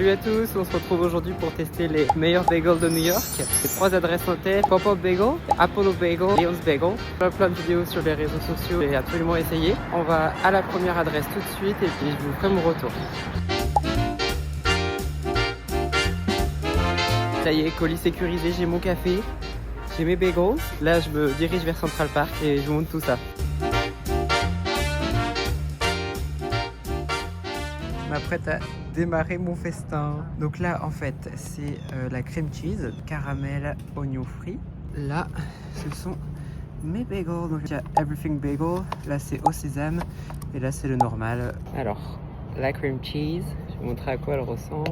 Salut à tous, on se retrouve aujourd'hui pour tester les meilleurs bagels de New York. Les 3 adresses en tête, Pop-Up Bagel, Apollo Bagel et Leon's Bagel. Plein de vidéos sur les réseaux sociaux et absolument essayer. On va à la première adresse tout de suite et puis je vous ferai mon retour. Ça y est, colis sécurisé, j'ai mon café, j'ai mes bagels. Là je me dirige vers Central Park et je vous montre tout ça. Je m'apprête à démarrer mon festin. Donc là en fait c'est la cream cheese, caramel, oignon frit. Là ce sont mes bagels. Donc il y a Everything Bagel, là c'est au sésame et là c'est le normal. Alors la cream cheese, je vais vous montrer à quoi elle ressemble.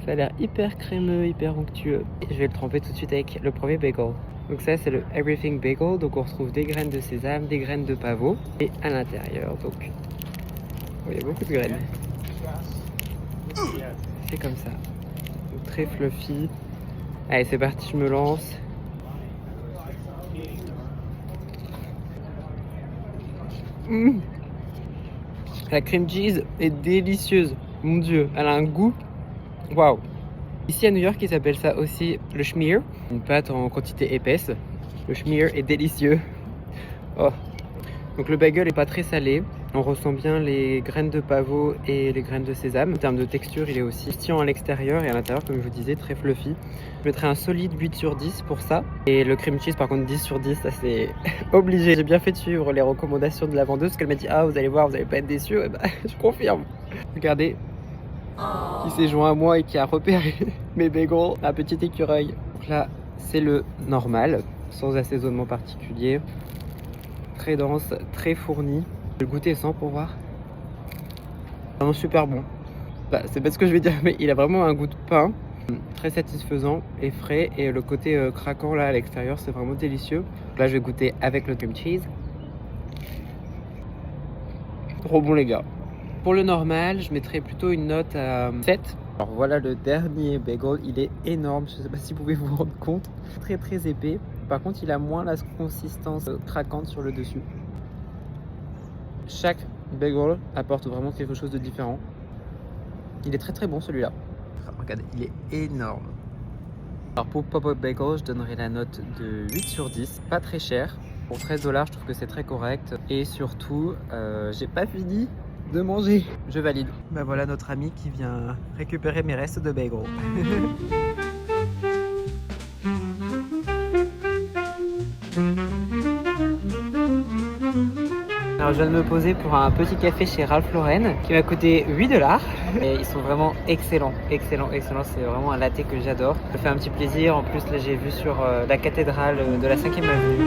Ça a l'air hyper crémeux, hyper onctueux. Et je vais le tremper tout de suite avec le premier bagel. Donc ça c'est le Everything Bagel. Donc on retrouve des graines de sésame, des graines de pavot et à l'intérieur donc il y a beaucoup de graines. C'est comme ça. Donc, très fluffy. Allez, c'est parti, je me lance. La cream cheese est délicieuse. Mon dieu, elle a un goût. Waouh. Ici à New York, ils s'appellent ça aussi le schmear. Une pâte en quantité épaisse. Le schmear est délicieux. Oh. Donc le bagel est pas très salé. On ressent bien les graines de pavot et les graines de sésame. En termes de texture, il est aussi croustillant à l'extérieur et à l'intérieur, comme je vous disais, très fluffy. Je mettrais un solide 8 sur 10 pour ça. Et le cream cheese, par contre, 10 sur 10, ça c'est obligé. J'ai bien fait de suivre les recommandations de la vendeuse, parce qu'elle m'a dit « Ah, vous allez voir, vous n'allez pas être déçus. » Et bah, je confirme. Regardez, qui s'est joint à moi et qui a repéré mes bagels. Un petit écureuil. Donc là, c'est le normal, sans assaisonnement particulier. Très dense, très fourni. Je vais le goûter sans pour voir. Vraiment super bon. Bah, c'est pas ce que je vais dire, mais il a vraiment un goût de pain. Très satisfaisant et frais. Et le côté craquant là à l'extérieur, c'est vraiment délicieux. Donc là, je vais goûter avec le cream cheese. Trop bon les gars. Pour le normal, je mettrais plutôt une note à 7. Alors voilà le dernier bagel, il est énorme, je sais pas si vous pouvez vous rendre compte. Très épais. Par contre, il a moins la consistance craquante sur le dessus. Chaque bagel apporte vraiment quelque chose de différent. Il est très bon celui-là. Regardez, il est énorme. Alors pour Pop-Up Bagel, je donnerai la note de 8 sur 10. Pas très cher. Pour 13 $, je trouve que c'est très correct. Et surtout, j'ai pas fini de manger. Je valide. Bah voilà notre ami qui vient récupérer mes restes de bagel. Alors je viens de me poser pour un petit café chez Ralph Lauren qui m'a coûté 8 $. Et ils sont vraiment excellents. C'est vraiment un latte que j'adore. Ça fait un petit plaisir. En plus là j'ai vu sur la cathédrale de la 5e avenue.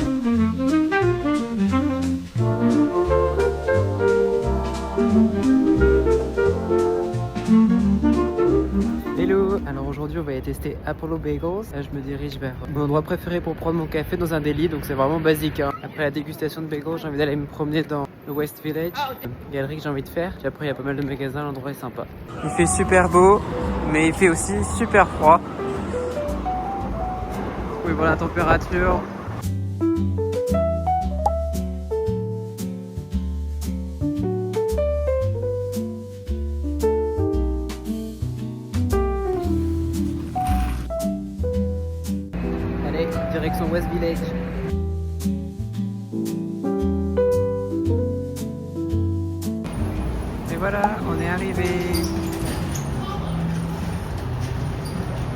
Hello. Alors aujourd'hui on va aller tester Apollo Bagels. Là je me dirige vers mon endroit préféré pour prendre mon café dans un deli, donc c'est vraiment basique hein. Après la dégustation de bagels, j'ai envie d'aller me promener dans le West Village, galerie que j'ai envie de faire. Puis après il y a pas mal de magasins, l'endroit est sympa. Il fait super beau, mais il fait aussi super froid. Vous pouvez voir la température. Direction West Village. Et voilà, on est arrivé.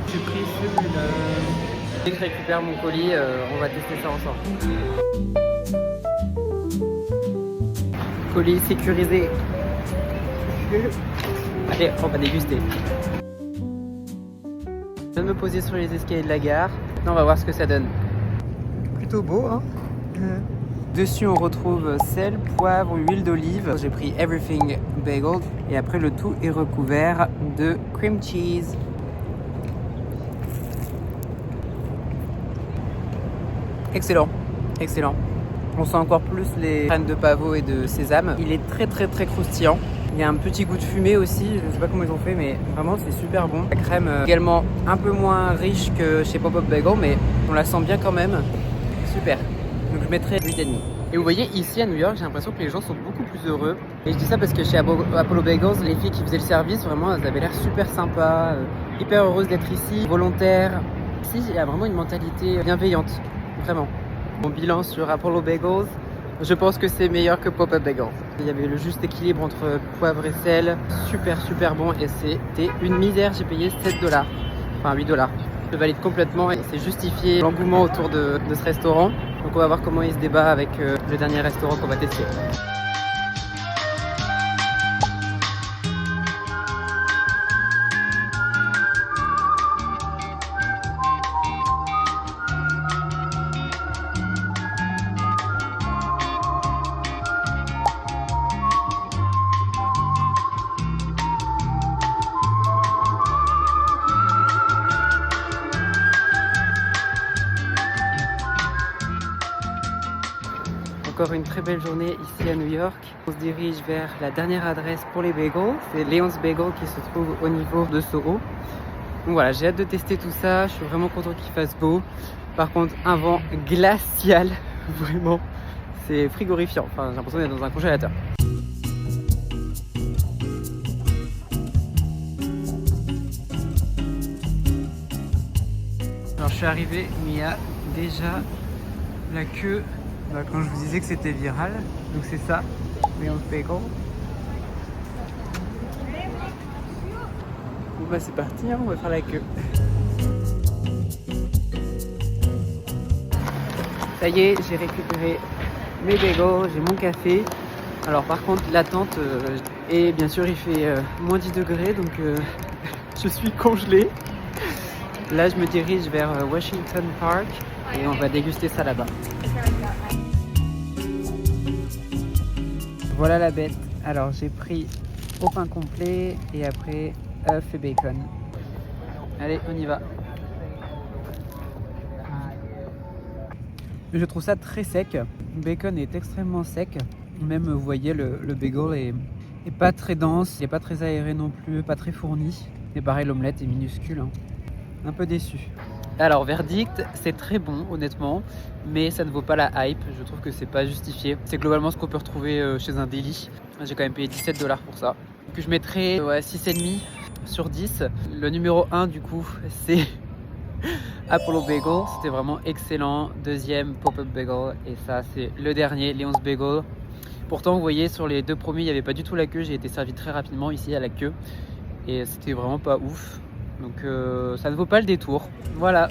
J'ai pris celui-là. Dès que je récupère mon colis, on va tester ça ensemble. Colis sécurisé. Allez, on va déguster. Je viens de me poser sur les escaliers de la gare. Maintenant, on va voir ce que ça donne. Plutôt beau, hein. Dessus, on retrouve sel, poivre, huile d'olive. J'ai pris Everything Bagel. Et après, le tout est recouvert de cream cheese. Excellent. On sent encore plus les graines de pavot et de sésame. Il est très croustillant. Il y a un petit goût de fumée aussi, je ne sais pas comment ils ont fait, mais vraiment c'est super bon. La crème également un peu moins riche que chez Pop-Up Bagel, mais on la sent bien quand même. Super. Donc je mettrai 8,5. Et vous voyez, ici à New York, j'ai l'impression que les gens sont beaucoup plus heureux. Et je dis ça parce que chez Apollo Bagels, les filles qui faisaient le service, vraiment, elles avaient l'air super sympas, hyper heureuses d'être ici, volontaires. Ici, il y a vraiment une mentalité bienveillante, vraiment. Mon bilan sur Apollo Bagels, je pense que c'est meilleur que Pop-Up Bagels. Il y avait le juste équilibre entre poivre et sel, super bon, et c'était une misère. J'ai payé 7 $, enfin 8 $. Je valide complètement et c'est justifié l'engouement autour de ce restaurant. Donc on va voir comment il se débat avec le dernier restaurant qu'on va tester. Encore une très belle journée ici à New York. On se dirige vers la dernière adresse pour les bagels. C'est Leon's Bagel qui se trouve au niveau de Soho. Donc voilà, j'ai hâte de tester tout ça. Je suis vraiment content qu'il fasse beau. Par contre, un vent glacial, vraiment, c'est frigorifiant. Enfin, j'ai l'impression d'être dans un congélateur. Alors je suis arrivé, mais il y a déjà la queue. Quand je vous disais que c'était viral, donc c'est ça, Leon's Bagel. Bon bah c'est parti, hein, on va faire la queue. Ça y est, j'ai récupéré mes bagels, j'ai mon café. Alors par contre l'attente, et bien sûr il fait moins 10 degrés, donc je suis congelée. Là je me dirige vers Washington Park et on va déguster ça là-bas. Voilà la bête. Alors j'ai pris au pain complet et après œuf et bacon. Allez, on y va. Je trouve ça très sec. Le bacon est extrêmement sec. Même vous voyez le bagel est pas très dense, il n'est pas très aéré non plus, pas très fourni. Et pareil, l'omelette est minuscule. Hein. Un peu déçu. Alors verdict, c'est très bon honnêtement, mais ça ne vaut pas la hype, je trouve que c'est pas justifié. C'est globalement ce qu'on peut retrouver chez un deli. J'ai quand même payé 17 $ pour ça. Donc je mettrai 6,5 sur 10. Le numéro 1 du coup c'est Apollo Bagel, c'était vraiment excellent. Deuxième Pop-Up Bagel et ça c'est le dernier Leon's Bagel. Pourtant vous voyez sur les deux premiers il n'y avait pas du tout la queue, j'ai été servi très rapidement ici à la queue et c'était vraiment pas ouf. Donc ça ne vaut pas le détour. Voilà.